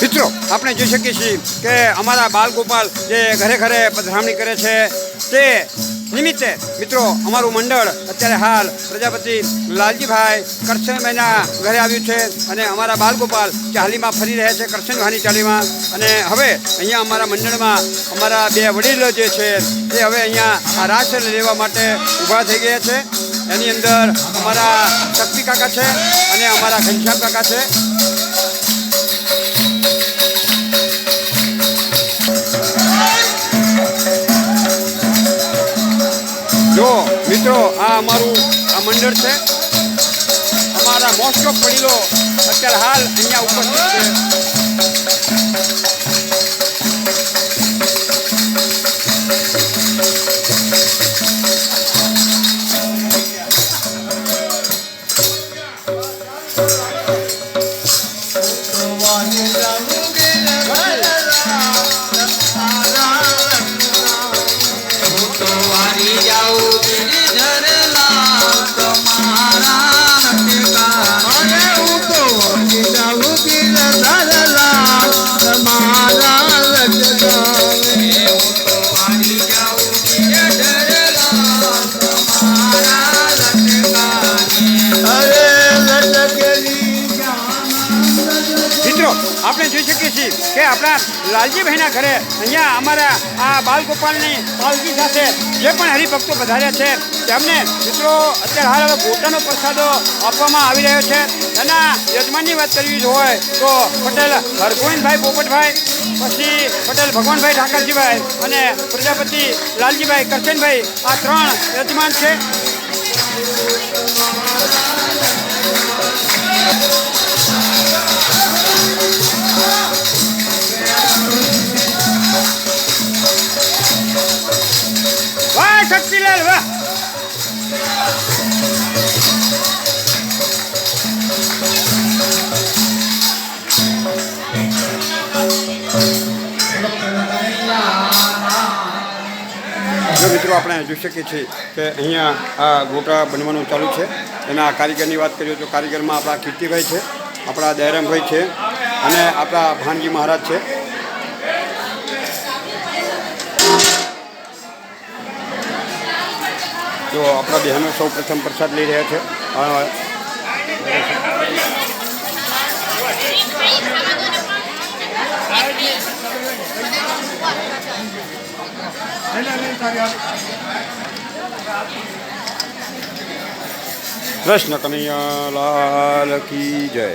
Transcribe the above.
મિત્રો આપણે જોઈ શકીએ છીએ કે અમારા બાલગોપાલ જે ઘરે ઘરે પધરામણી કરે છે તે નિમિત્તે મિત્રો અમારું મંડળ અત્યારે હાલ પ્રજાપતિ લાલજીભાઈ કરશનભાઈના ઘરે આવ્યું છે અને અમારા બાલગોપાલ ચાલીમાં ફરી રહ્યા છે કરશનભાઈની ચાલીમાં. અને હવે અહીંયા અમારા મંડળમાં અમારા બે વડીલો જે છે એ હવે અહીંયા આ રાસ લેવા માટે ઊભા થઈ ગયા છે. એની અંદર અમારા શક્તિ કાકા છે અને અમારા ઘનશ્યામ કાકા છે. જો મિત્રો આ અમારું આ મંડળ છે. અમારા મોસ્ટ ઓફ વડીલો અત્યારે હાલ અહીંયા ઉપસ્થિત છે. આપણે જોઈ શકીએ છીએ કે આપણા લાલજીભાઈના ઘરે અહીંયા અમારા આ બાલગોપાલની પાલકી સાથે જે પણ હરિભક્તો વધાર્યા છે તેમને મિત્રો અત્યારે હાલ હવે ગોટાનો પ્રસાદો આપવામાં આવી રહ્યો છે. એના યજમાનની વાત કરવી હોય તો પટેલ હરગોવિંદભાઈ પોપટભાઈ, પછી પટેલ ભગવાનભાઈ ઠાકરજીભાઈ અને પ્રજાપતિ લાલજીભાઈ કરશનભાઈ, આ 3 યજમાન છે. વાહ શક્તિલાલ વાહ. જો મિત્રો આપણે જોઈ શકીએ છીએ કે અહીંયા આ ગોટા બનવાનું ચાલુ છે. એના કારીગરની વાત કરીએ તો કારીગરમાં આપણા કીર્તિભાઈ છે, આપણા દયારામભાઈ છે અને આપણા ભાનજી મહારાજ છે. જો આપણા બહેનો સૌ પ્રથમ પ્રસાદ લઈ રહ્યા છે. કૃષ્ણ કનૈયા લાલ કી જય.